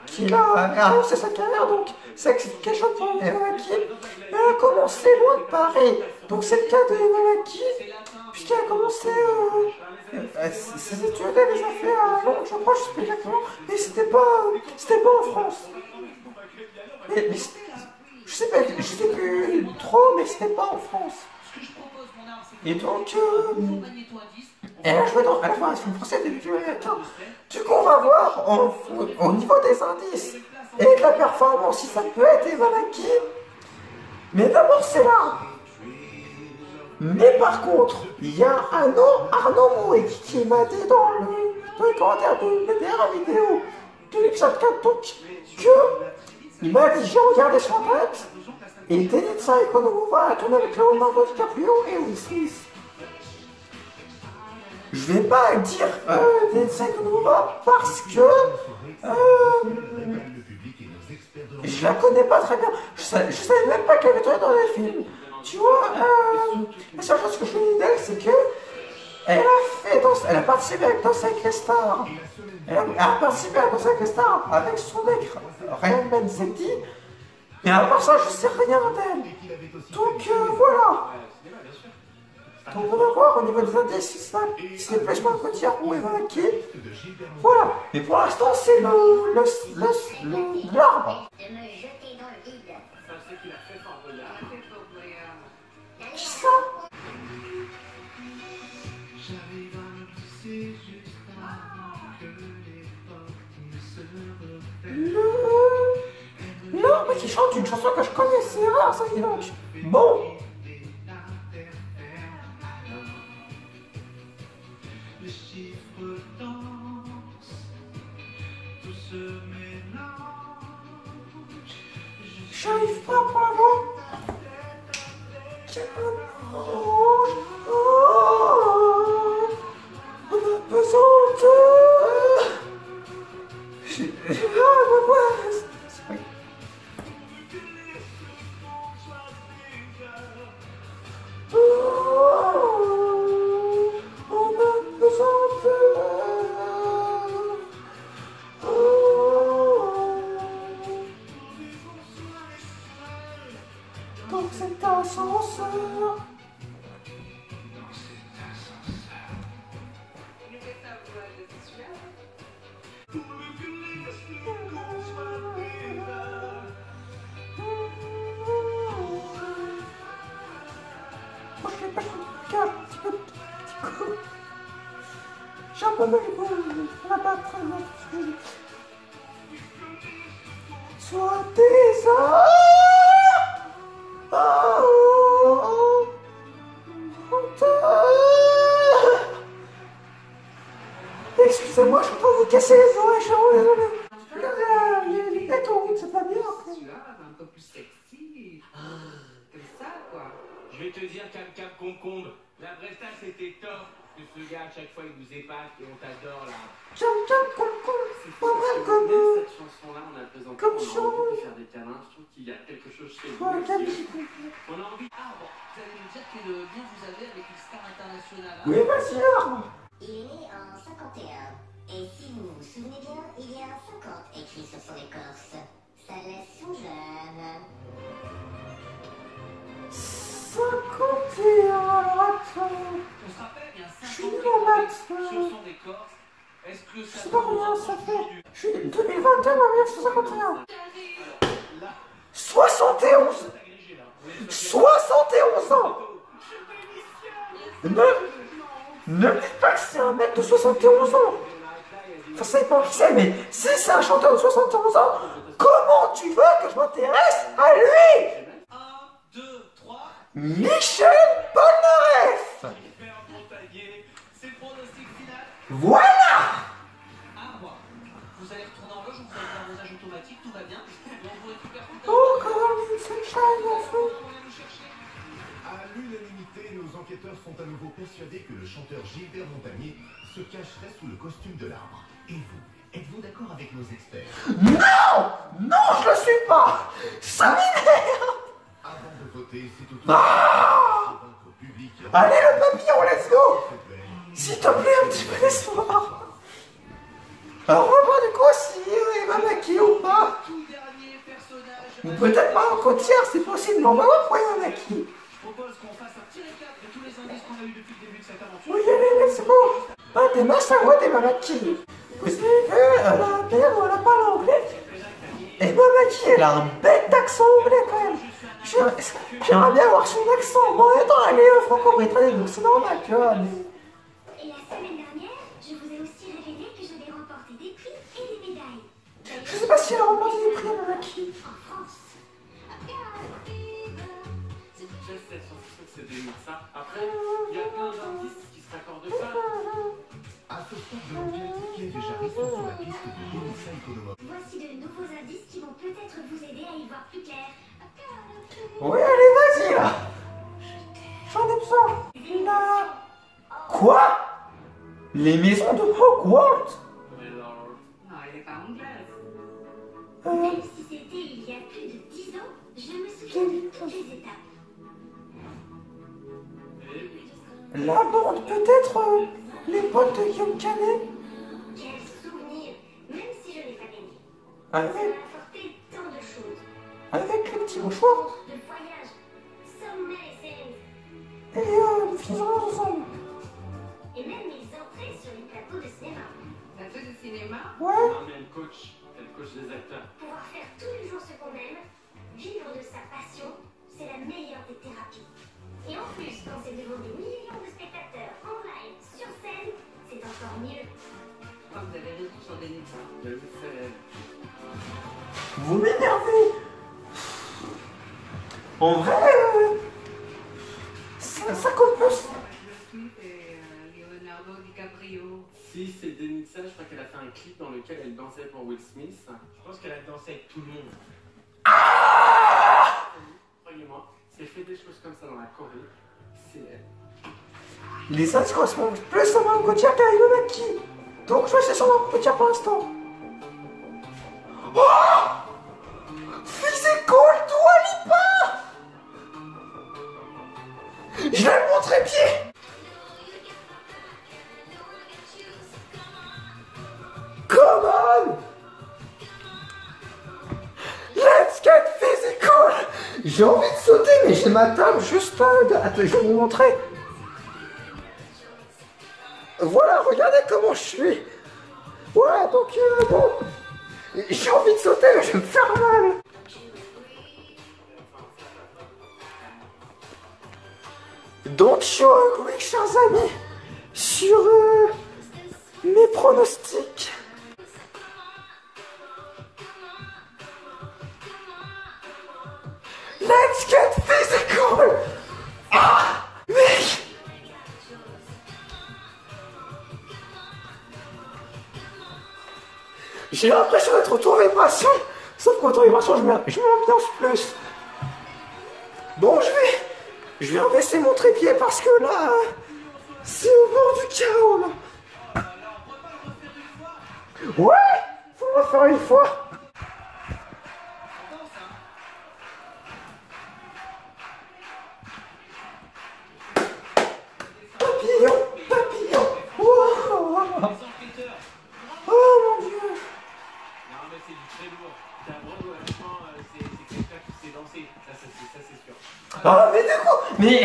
qu'il a annoncé sa carrière, donc Sexification pour Eva Mackey. Elle a commencé loin de Paris, donc c'est le cas de Eva Mackey, puisqu'elle a commencé ses études, elle les a fait à Londres, je crois, je sais plus exactement, mais c'était pas en France. Mais je sais plus trop, mais c'était pas en France. Et donc, elle a joué dans un film français et du américain. Du coup, on va voir au niveau des indices et de la performance si ça peut être Eva Mackey. Mais d'abord, c'est là. Mais par contre, il y a un nom, Arnaud Mouet, qui m'a dit dans les commentaires de la dernière vidéo de l'épisode 4, donc, il m'a dit, j'ai regardé son texte, et Denitsa Ikonomova a tourné avec Leonardo DiCaprio et Will Smith. Je vais pas dire Denitsa Ikonomova parce que je la connais pas très bien. Je savais même pas qu'elle avait tourné dans les films. Tu vois, la seule chose que je me dis d'elle, c'est que elle a participé avec Danse avec les stars. Elle a participé à Danse avec les stars avec son mec Ryan Benzetti. Mais à part ça, je sais rien d'elle. Donc voilà. Donc on va voir au niveau des indices si c'est plus mal Cotillard ou Eva Mackey. Voilà. Mais pour l'instant, c'est l'arbre. Qui ça? L'arbre qui chante une chanson que je connais, c'est rare ça, dis donc. Bon. J'arrive pas pour la voir. On a besoin de... Donc c'est ascenseur. J'ai un peu mal au cou, on n'a pas très mal. Sois tes excusez-moi, je suis en train de vous casser les oreilles, je suis désolé. Les têtes en route, c'est pas bien. Un peu plus sexy. Comme ça, quoi. Je vais te dire, Cam Concombre, la Bresta c'était top. Que ce gars, à chaque fois, il nous épate et on t'adore là. Cam Concombre, pas mal comme cette chanson-là, on a présenté, comme on a chant. envie de faire des câlins. Je trouve qu'il y a quelque chose chez vous. Ouais, Cam aussi. Concombre. On a envie. Ah bon, vous allez nous dire quel lien vous avez avec une star internationale. Oui, vas-y, l'arbre. Il est né en 51. Et si vous vous souvenez bien, il y a 50 écrit sur son écorce. Ça laisse songeur. 51, alors attends. On se rappelle, il y a Je suis 50 nul en maths. sur son écorce. Est-ce que Je ça sais pas combien ça fait. Je suis 2021, 1951. 71. 71 ans. Ne me dites pas que c'est un mec de 71 ans. Enfin, ça dépend qui c'est, mais si c'est un chanteur de 71 ans, comment tu veux que je m'intéresse à lui? 1, 2, 3. Michel Polnareff. C'est le pronostic final. Voilà. Arbre. Vous allez retourner en loge, vous faites un dosage automatique, tout va bien. Et on vous récupère tout à Oh, comment il sunshine, mon fou. À l'unanimité, nos enquêteurs sont à nouveau persuadés que le chanteur Gilbert Montagnier se cacherait sous le costume de l'arbre. Et vous, êtes-vous d'accord avec nos experts? Non. Non, je le suis pas. Ça m'énerve. Avant de voter, c'est tout Ah. votre public. Allez, le papillon, let's go. S'il te plaît, un petit peu d'espoir. Alors on va voir du coup si il va maquiller ou pas. Ou peut-être pas en côtière, c'est possible, mais on va voir pourquoi il va maquiller. Je propose qu'on fasse un petit récap de tous les indices qu'on a eu depuis le début de cette aventure. Oui, allez, c'est bon. Ah, des masses à moi, des maquillés. Vous avez vu, la mère, elle parle anglais. Et Mamaki, elle a un bête accent anglais quand même. J'aimerais bien avoir son accent. Bon, attends, elle est franco-britannique, donc c'est normal, tu vois. Mais... Et la semaine dernière, je vous ai aussi révélé que j'avais remporté des prix et des médailles. Je sais pas si elle a remporté des prix, Mamaki. En France. Après, il y a plein d'indices qui se raccordent ça. À ce stade de l'enquête, qui est déjà resté sur la piste de Denisa Economov. Voici de nouveaux indices qui vont peut-être vous aider à y voir plus clair. Oui, allez, vas-y, là. J'en ai besoin. Là. Quoi? Les maisons de Hogwarts? Non, elle n'est pas anglaise. Même si c'était il y a plus de 10 ans, je me souviens de toutes les étapes. La bande, peut-être les potes de Guillaume Canet? Quel souvenir, même si je n'ai pas gagné. Avec, Ça m'a apporté tant de choses. avec les petits mouchoirs. De voyages, so many things. Et nous finirons ensemble. Et même les entrées sur les plateaux de cinéma. Plateau de cinéma. Ouais. Non, mais elle coach des acteurs. Pouvoir faire tous les jours ce qu'on aime, vivre de sa passion, c'est la meilleure des thérapies. Et en plus, quand c'est devant des millions de spectateurs, en live, sur scène, c'est encore mieux. Je crois que vous avez raison sur des naissances. Vous m'énervez. En vrai, ça compte plus. Will Smith et Leonardo DiCaprio. Si c'est Denisa, je crois qu'elle a fait un clip dans lequel elle dansait pour Will Smith. Je pense qu'elle a dansé avec tout le monde. Croyez-moi, si elle fait des choses comme ça dans la Corée, c'est elle. Les indices correspondent plus à Mme Gauthier qu'à Mamaki. Donc je vais essayer sur Mme Gauthier pour l'instant. Oh! Physical Dua Lipa! Je vais le montrer pied! Come on! Let's get physical! J'ai envie de sauter, mais j'ai ma table juste... Attends, je vais vous montrer. Voilà, regardez comment je suis. Voilà, donc bon... J'ai envie de sauter, mais je vais me faire mal. Donc, je agree, chers amis, sur mes pronostics. Let's get physical! Ah! Mec! J'ai l'impression d'être auto-vibration, sauf qu'auto-vibration, je m'ambiance plus. Bon, je vais rebaisser mon trépied parce que là, c'est au bord du chaos, là. Ouais! Faut le refaire une fois. Papillon, papillon. Wow. Oh mon Dieu. Non, mais c'est du très lourd. T'as vraiment, franchement, c'est quelqu'un qui sait danser. Ça c'est sûr. Ah, mais du coup, mais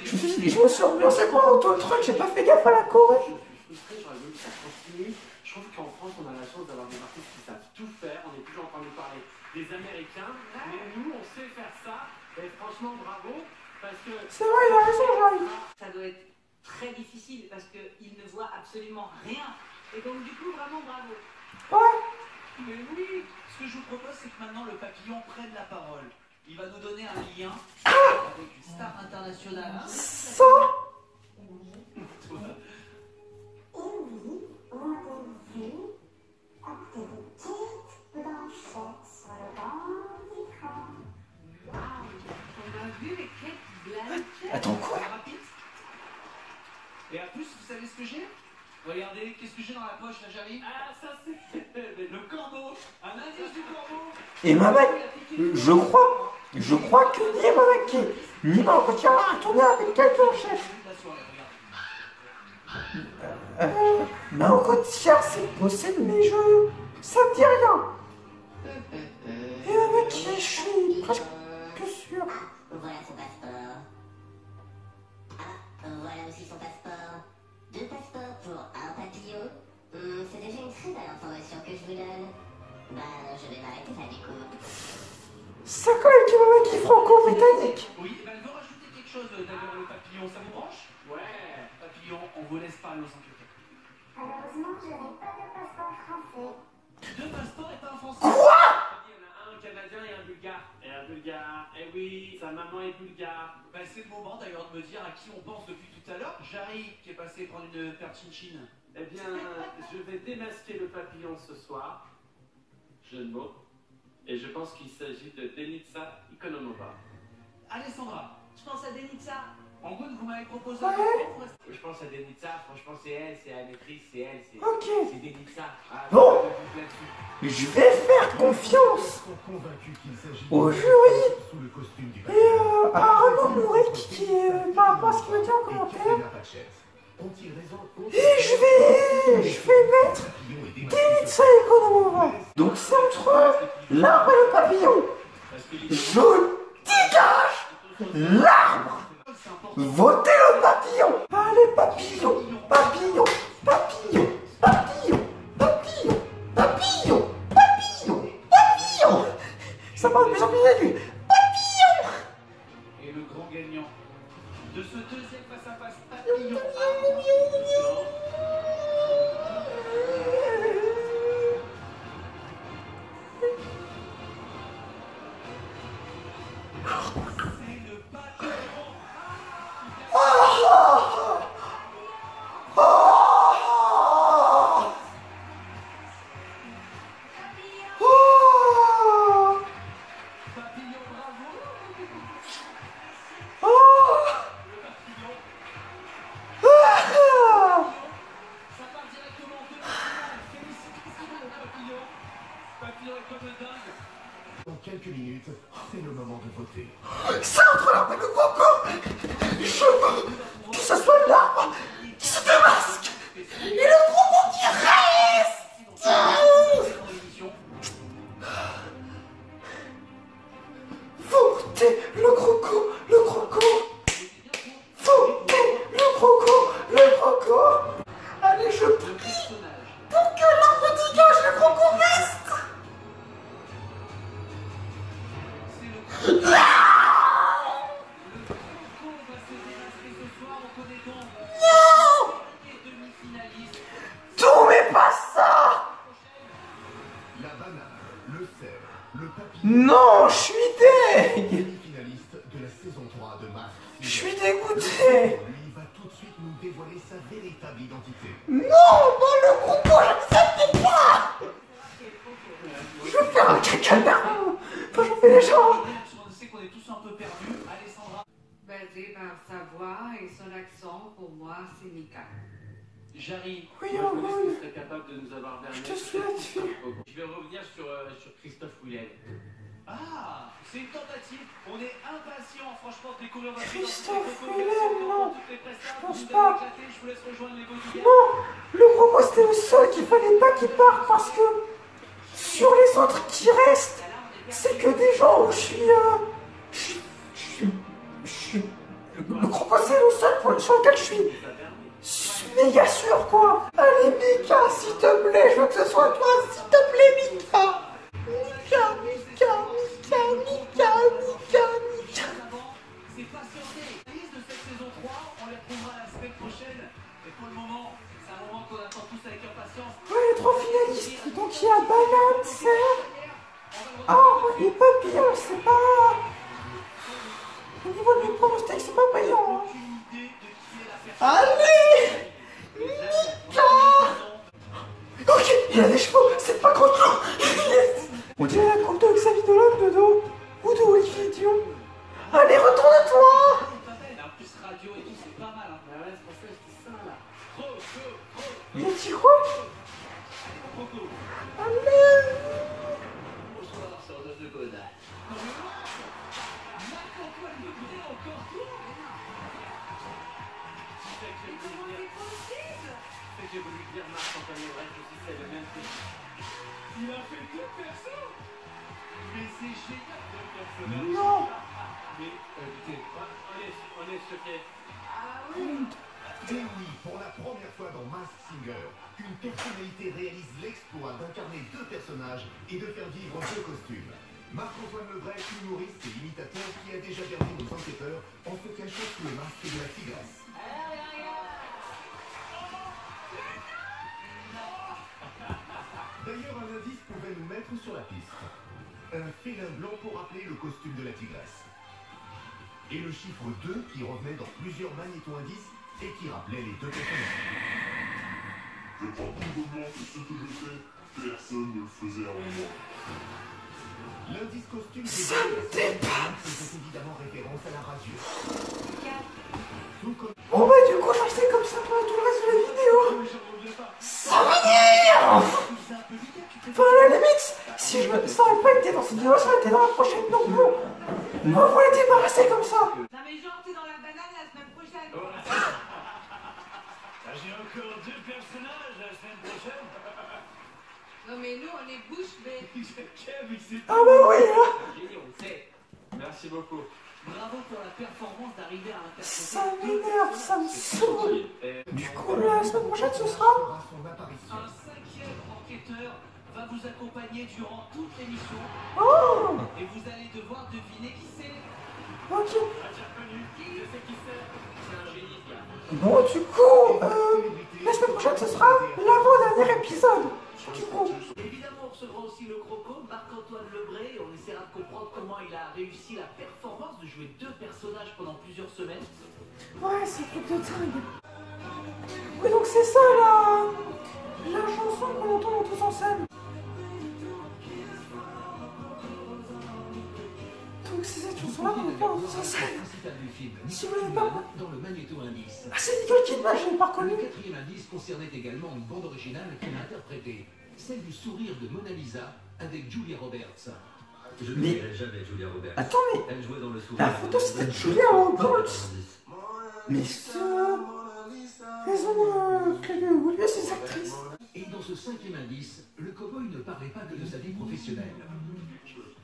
je me suis ambiancé pendant tout le truc, j'ai pas fait gaffe à la Corée. Je suis frustré, j'aurais voulu que ça continue. Je trouve qu'en France, on a la chance d'avoir des artistes qui savent tout faire. On est toujours en train de parler des Américains, mais nous, on sait faire ça. Et franchement, bravo, parce que... C'est vrai, il a raison, Jean. Ça doit être très difficile parce qu'il ne voit absolument rien. Et donc du coup, vraiment bravo. Ouais. Mais oui, ce que je vous propose, c'est que maintenant le papillon prenne la parole. Il va nous donner un lien avec une star internationale. Ça? On a vu les Kate Blanchett. Attends, quoi? Et en plus, vous savez ce que j'ai? Regardez, qu'est-ce que j'ai dans la poche, là, Jarry? Ah, ça c'est... Le corbeau. Un indice du corbeau. Et Maman, je crois que ni Mamaki, ni Mme Gauthier a tourné avec Kate Blanchett. Main au côtière, c'est possible, mais ça me dit rien. Et avec qui je suis presque sûr. Voilà son passeport. Ah, voilà aussi son passeport. 2 passeports pour un papillon. C'est déjà une très belle information que je vous donne. Bah, je vais m'arrêter là du coup. Ça quand même qui m'a qui franco-britannique. Oui, elle veut rajouter quelque chose d'ailleurs le papillon, ça vous branche? Ouais, papillon, on vous laisse parler aux enquêteurs. Malheureusement, je n'ai pas de passeport français. 2 passeports et pas un français? Quoi? Il y en a un Canadien et un Bulgare. Et un Bulgare, eh oui, sa maman est bulgare. Bah, c'est le moment d'ailleurs de me dire à qui on pense depuis tout à l'heure. Jarry qui est passé prendre une paire de chin-chin. Eh bien, je vais démasquer le papillon ce soir. Jeu de mots. Et je pense qu'il s'agit de Denitsa Ikonomova. Alessandra, Je pense à Denitsa. en gros, vous m'avez proposé Je pense à Denitsa, franchement c'est elle, c'est la maîtrise, c'est elle, c'est Ok. Denitsa. Ah, Bon. là-dessus. Je vais faire confiance au jury et à Arnaud Mouret qui par rapport à ce qu'il m'a dit en commentaire. Et je vais mettre Denitsa Ikonomova. Donc c'est entre l'arbre et le papillon. Je dégage l'arbre. Votez le papillon. Allez papillon, papillon, papillon, papillon, papillon, papillon, papillon, papillon. Ça parle de plus en plus aigu. Papillon. Et le grand gagnant de ce deuxième face-à-face papillon. Dans quelques minutes, c'est le moment de voter. C'est entre l'arbre et le coco. Je veux que ce soit l'arbre qui se démasque et le coco qui reste. Votez le croco, le croco. Votez le croco, le croco. Allez, je prie pour que l'arbre dégage, le croco reste. Tout mais pas ça. La banane, le cerf, le papillon. Non, je suis deg. Demi-finaliste de la saison 3 de Mask. Je suis dégoûté. Lui va tout de suite nous dévoiler sa véritable identité. Non, moi le croco, j'accepte pas. Je vais faire un caca d'arbre. Enfin, j'en fais déjà. Je sais qu'on est tous un peu perdus. Alessandra. Basé par sa voix et son accent, pour moi, c'est Mika. Jarry. Oui, Moi, je en pense gros. qu'il serait capable de nous avoir berné. Je te suis là-dessus. Je vais revenir sur Christophe Willem. Ah, c'est une tentative. On est impatients, franchement, de découvrir votre Christophe identité. Willem, non. Je pense vous pas. avez éclaté. Je vous laisse rejoindre les Gaudillères. Non, le croco c'était le seul qu'il fallait pas qu'il parte parce que sur les autres qui restent, c'est que des gens où je suis. Le croco c'est le seul sur lequel je suis méga sûr quoi. Allez Mika, s'il te plaît, je veux que ce soit toi, s'il te plaît Mika. Mika, Mika, Mika, Mika, Mika, Mika. C'est patienté. Les listes de cette saison 3, on les retrouvera la semaine prochaine. Et pour le moment, c'est un moment qu'on attend tous avec impatience. Ouais, les 3 finalistes, donc il y a banane, cerf, arbre et papillon, c'est pas... Au niveau de mes pronostics, c'est pas brillant. Allez Mika. Ok, il y a des chevaux, c'est pas contre nous. Yes. On dirait la coupe de Xavier Dolan dedans. Ou de Olivier Dion. Allez, retourne-toi. En plus, radio et tout, c'est pas mal. Hein. Ouais, c'est pour ça que je dis ça là. Il a dit quoi? Coco. Allez. Bonsoir, sœur de Godin. Marc-Antoine Debré encore. Comment c'est possible? fait, j'ai voulu dire Marc-Antoine Lebret aussi, c'est le même truc. Il a fait 2 personnes. Mais c'est génial, 2 personnages. Non. Mais écoutez, on est choqués. Ah oui. Et oui, pour la première fois dans Masked Singer, une personnalité réalise l'exploit d'incarner 2 personnages et de faire vivre 2 costumes. Marc-Antoine Lebret, humoriste et imitateur qui a déjà berné nos enquêteurs en se cachant sous le masque de la tigresse. D'ailleurs, un indice pouvait nous mettre sur la piste. Un félin blanc pour rappeler le costume de la tigresse. Et le chiffre 2 qui revenait dans plusieurs magnéto-indices et qui rappelait les 2 personnages. Je crois probablement que ce que je fais, personne ne le faisait avant moi. L'indice costume Ça me dépasse. faisait évidemment référence à la radio. Bon bah du coup, je sais comme ça pendant tout le reste de la vidéo. Ça m'énerve. Enfin, à la limite, si ça aurait pas été dans cette vidéo, ça aurait été dans la prochaine. Donc bon, me voilà débarrassé comme ça. Non mais genre t'es dans la banane la semaine prochaine. J'ai encore 2 personnages la semaine prochaine. Non mais nous on est bouche bée. Ah bah oui, hein. On sait. Merci beaucoup. Bravo pour la performance d'arriver à interpréter. Ça m'énerve, ça me saoule. Du coup, la semaine prochaine, ce sera Un 5e enquêteur va vous accompagner durant toute l'émission. Oh. Et vous allez devoir deviner qui c'est. Ok. Je sais qui c'est. C'est un génie, ce gars. Bon, du coup, la semaine prochaine, ce sera l'avant-dernier épisode. Du coup. Évidemment, on recevra aussi le croco, Marc-Antoine Lebret, et on essaiera de comprendre comment il a réussi la performance de jouer 2 personnages pendant plusieurs semaines. Ouais, c'est un truc de dingue. Oui, donc c'est ça la chanson qu'on entend dans Tous en scène. Donc c'est cette chanson-là qu'on entend dans Tous en scène. Si vous l'avez pas... Dans le magnéto-indice. Ah, c'est Nicole Kidman, je l'ai pas reconnu. Le 4e indice concernait également une bande originale qu'il a interprétée, celle du sourire de Mona Lisa avec Julia Roberts. Je ne verrai jamais Julia Roberts. Attends, mais Elle jouait dans le sourire. la photo c'était Julia Roberts. Mais ça... Elles ont... oublié ces actrices. Et dans ce 5e indice, le cow-boy ne parlait pas que de sa vie professionnelle.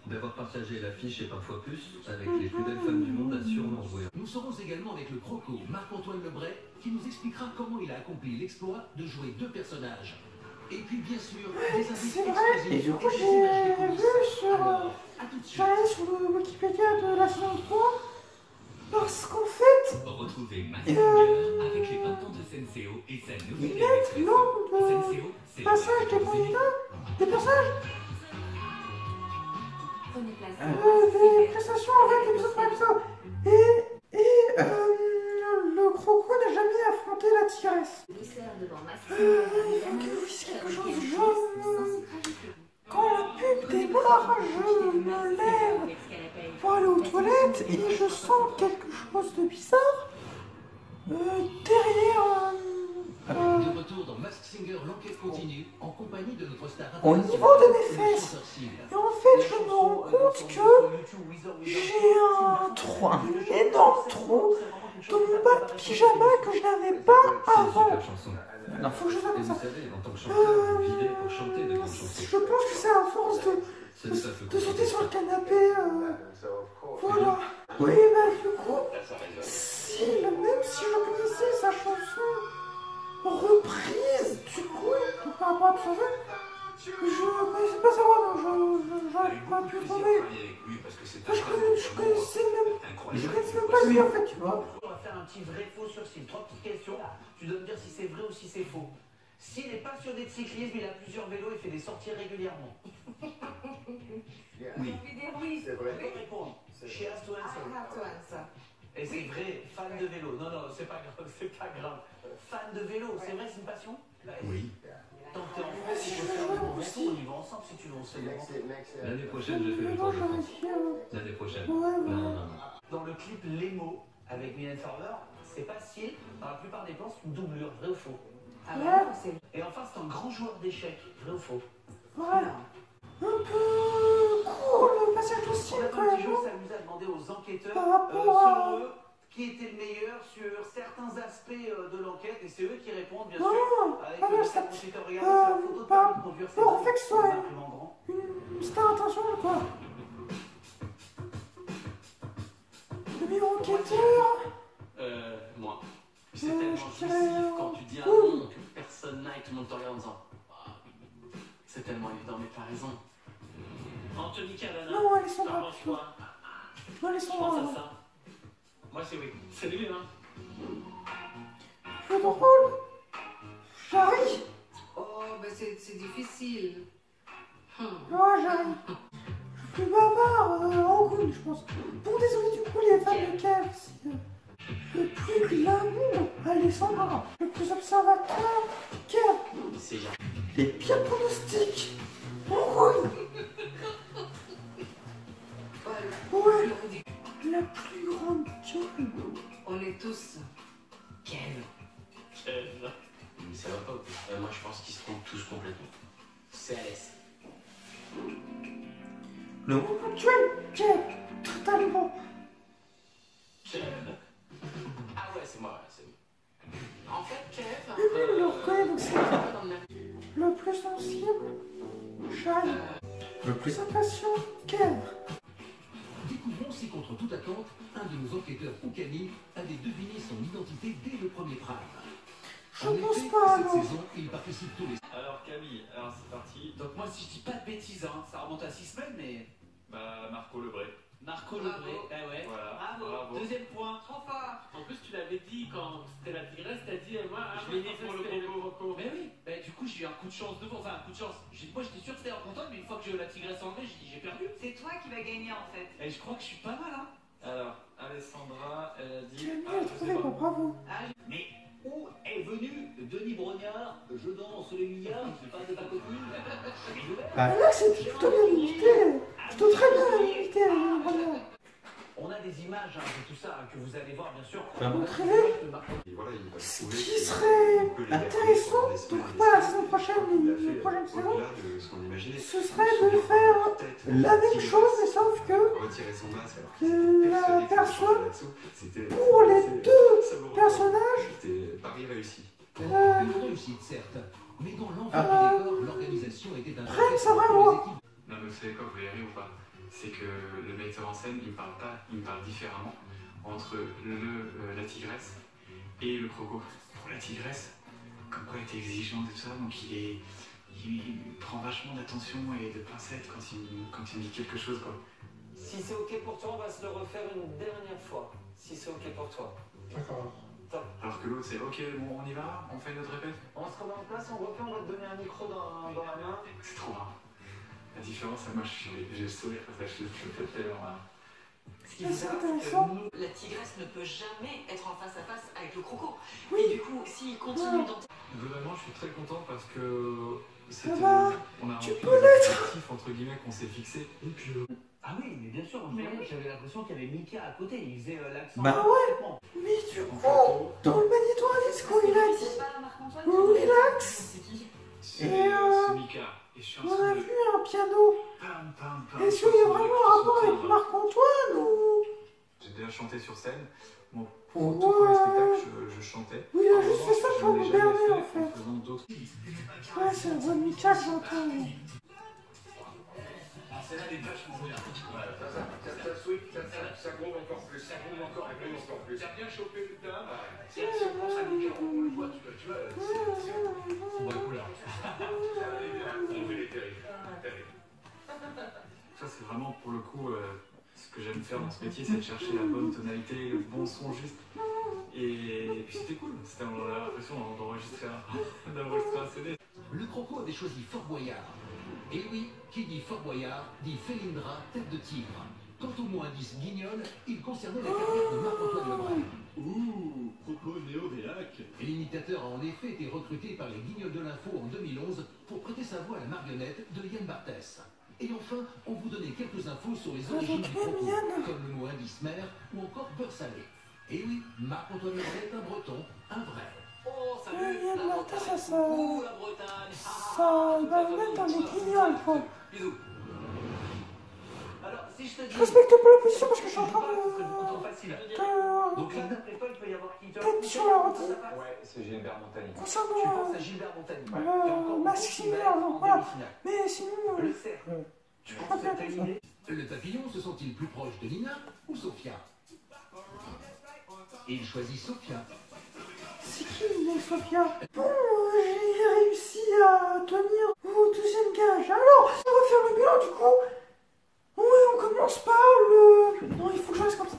D'avoir partagé l'affiche et parfois plus avec les plus belles femmes du monde a sûrement joué. Nous serons également avec le croco Marc-Antoine Lebret qui nous expliquera comment il a accompli l'exploit de jouer 2 personnages. Et puis bien sûr, des indices C'est vrai, et du coup j'ai vu sur... J'allais sur le Wikipédia de la saison 3, parce qu'en fait... Retrouvez Massinger avec les 20 ans de Senseo et sa nouvelle Ils mettent l'ordre de passage des candidats, des personnages, des prestations avec l'épisode par épisode. Et le croco n'a jamais affronté la tigresse. C'est quelque chose, quand la pub démarre, je me lève pour aller aux toilettes et je sens quelque chose de bizarre derrière... De retour dans Masked Singer, l'enquête continue en compagnie de notre star. Au niveau de mes fesses. Et en fait, je me rends compte que j'ai un énorme trou dans mon bas de pyjama que je n'avais pas avant. Non, faut que je fasse comme ça. Je pense que c'est à force de sauter sur le canapé. Voilà. Oui, bah du coup, même si je connaissais sa chanson reprise, du coup, par rapport à tout ça, je connaissais pas ça, j'aurais pas pu trouver. Je connaissais même pas lui en fait, tu vois. On va faire un petit vrai-faux sur Sim. 3 petites questions. Tu dois me dire si c'est vrai ou si c'est faux. S'il est passionné de cyclisme, il a plusieurs vélos et fait des sorties régulièrement. Oui. C'est vrai. Je peux répondre. She has to answer. Et c'est vrai, fan de vélo. Non, c'est pas grave, c'est pas grave. Fan de vélo, c'est vrai, c'est une passion? Oui. Tant que t'es en France, si tu veux faire le bon vélo, on y va ensemble si tu veux, on se fait. L'année prochaine, je fais le Tour de France. L'année prochaine. Non. Dans le clip Lemo avec Mylène Farmer, c'est facile. Dans la plupart des plans, c'est une doublure, vrai ou faux? Ah bah c'est... Et enfin, c'est un grand joueur d'échecs, vrai ou faux? Voilà. Un peu court le passage au ciel quand On a un même. petit jeu s'amuser à demander aux enquêteurs, Par rapport à... selon eux, qui était le meilleur sur certains aspects de l'enquête, et c'est eux qui répondent, bien Non, sûr, avec pas le bien, compositeur. Regardez, c'est la photo de permis de conduire, c'est en fait que ce soit imprimant grand. une star internationale, quoi. Le meilleur enquêteur. Moi. C'est Ouais, tellement je jouissif dirais, quand tu dis un cool. nom que personne n'a et tout le monde te regarde en disant ah, c'est tellement évident, mais t'as raison. Anthony Cavana. Non, Alessandra. T'en penses quoi? Non, Je Alessandra. pense à ça. Moi, c'est oui. C'est lui, hein. Jeu de rôle. Jarry. Oh, ben c'est difficile. Ouais, Jarry. Je suis plus bavard, Angoul, je pense. Bon, désolé du coup, les fans de Kev. Le plus glamour, Alessandra. Le plus observateur, Kev. C'est Jarry. Les pires pronostics, Angoul. Ouais. La plus grande gueule. On est tous. Kev. Mais ça va pas. Moi, je pense qu'ils se trompent tous complètement. C'est Alès. Le ponctuel, Kev. Totalement. Kev. Ah ouais, c'est moi, c'est moi. En fait, Kev. Et lui, le reconnaît, donc c'est le plus sensible, Shai. Le plus impatient, Kev. Découvrons si, contre toute attente, un de nos enquêteurs Oukami avait deviné son identité dès le premier prime. Je pense pas, cette non. saison, il participe tous les... Alors Camille, alors c'est parti. Donc moi, si je dis pas de bêtises, hein, ça remonte à 6 semaines, mais... Bah Marco Lebray. Marco Bravo. Lebré, ah ouais. Voilà. Bravo. Deuxième point. Trop fort. En plus, tu l'avais dit quand c'était la tigresse, t'as dit, moi, Je l'ai dit pour le croco. croco. Mais oui, bah, du coup j'ai eu un coup de chance devant, enfin un coup de chance. Moi j'étais sûr que c'était en contrôle, mais une fois que j'ai eu la tigresse enlevée, j'ai dit j'ai perdu. C'est toi qui vas gagner en fait. Et je crois que je suis pas mal, hein. Alors, Alessandra, elle a dit. Camille Ah, a je trouvé, sais bah, pas. bravo. Mais où est venu Denis Brognard? Je danse les milliards, je parle de pacotille. Bah là, c'était plutôt bien limité. Plutôt très bien limité, vraiment. On a des images hein, de tout ça hein, que vous allez voir bien sûr. Montrez-les. Ce qui serait intéressant, donc pas la saison prochaine, mais la prochaine saison, ce serait de faire la même chose, mais sauf que la personne, pour les deux personnages, Une réussite, certes, mais dans l'envers du décor, l'organisation était un... prennent sa vraie voix. Non mais vous savez quoi, vous verrez ou pas? C'est que le metteur en scène, il parle pas, il parle différemment entre la tigresse et le croco. Pour la tigresse, comme quoi elle est exigeante et tout ça, donc il prend vachement d'attention et de pincettes quand il me dit quelque chose quoi. Si c'est ok pour toi, on va se le refaire une dernière fois. Si c'est ok pour toi. D'accord. Alors que l'autre c'est ok, bon on y va, on fait notre répète. On se remet en place, on refait, on va te donner un micro dans la main. C'est trop marrant. La différence, moi j'ai le sourire parce que je fais tellement marrant. Ce qui est intéressant, la tigresse ne peut jamais être en face à face avec le croco. Et du coup, s'il continue dans... Globalement, je suis très content parce que c'était, bah, on a tu rempli peux les l'être. objectifs entre guillemets qu'on s'est fixés. Et puis Ah oui, mais bien sûr, j'avais l'impression qu'il y avait Mika à côté, il faisait l'accent. Bah ouais, mais du coup, dans le magnéto disco, il a dit relax. c'est Mika. Et je suis en On train a de... vu un piano. Pam, pam, pam, Est-ce qu'il y a vraiment un rapport avec Marc-Antoine ou... J'ai déjà chanté sur scène. Bon, Ouais. tout premier spectacle, je chantais. Oui, il a En juste revanche, fait ça je pour l'ai nous jamais berner, fait en fait. en faisant d'autres. Ouais, c'est un bon Mika que j'entends. C'est là des vachement bien. Ça gronde encore plus, ça gronde encore plus. T'as bien chopé le dame. Si on pense à Mika, on le voit, tu vois, On va couler. il est terrible. Ça, c'est vraiment pour le coup ce que j'aime faire dans ce métier, c'est de chercher la bonne tonalité, le bon son juste. Et puis c'était cool, on a l'impression d'enregistrer un CD. Le croco avait choisi Fort Boyard. Et oui, qui dit Fort Boyard, dit Félindra, tête de tigre. Quant au mot indice guignol, il concernait la carrière de Marc-Antoine Lebray. Ouh, croco néo-réac. Et l'imitateur a en effet été recruté par les Guignols de l'Info en 2011 pour prêter sa voix à la marionnette de Yann Barthès. Et enfin, on vous donnait quelques infos sur les origines du croco, comme le mot indice mère ou encore beurre salé. Et oui, Marc-Antoine Lebray est un breton, un vrai. Oh, salut, Yann Barthès, ça... la Bretagne. Ça... Il va me mettre dans les guignols, quoi. Bisous. Alors, Je respecte pas la position parce que je suis en train de... Donc là, d'après toi, il peut y avoir qui Peut-être sur l'ordi. Ouais, c'est Gilbert Montagny. Concernant... Tu penses à Gilbert Montagny. Mask Singer, donc voilà. Mais sinon... Le cerf. Tu comprends bien tout ça. Le papillon se sent-il plus proche de Nina ou Sophia? Il choisit Sophia. C'est qui, Nina Sophia? Bon, j'ai réussi à tenir au deuxième gage. Alors, on va faire le bilan du coup. Oui, on commence par le... Non, il faut que je reste comme ça.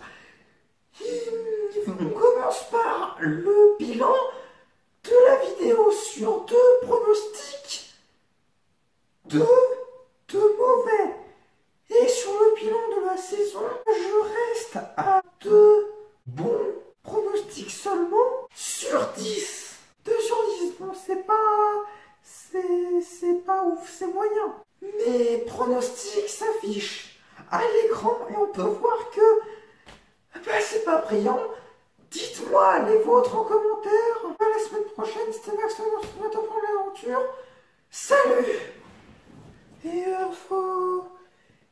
On commence par le bilan de la vidéo sur 2 pronostics. 2 mauvais. Et sur le bilan de la saison, je reste à 2 bons pronostics seulement sur 10. 2 sur 10, bon, c'est pas ouf, c'est moyen. Mes pronostics s'affichent à l'écran et on peut voir que c'est pas brillant. Dites-moi les vôtres en commentaire. À la semaine prochaine, c'était Max pour l'aventure. Salut. Et faut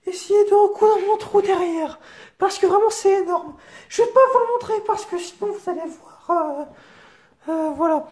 essayer de recoudre mon trou derrière. Parce que vraiment c'est énorme. Je vais pas vous le montrer parce que sinon vous allez voir. Voilà.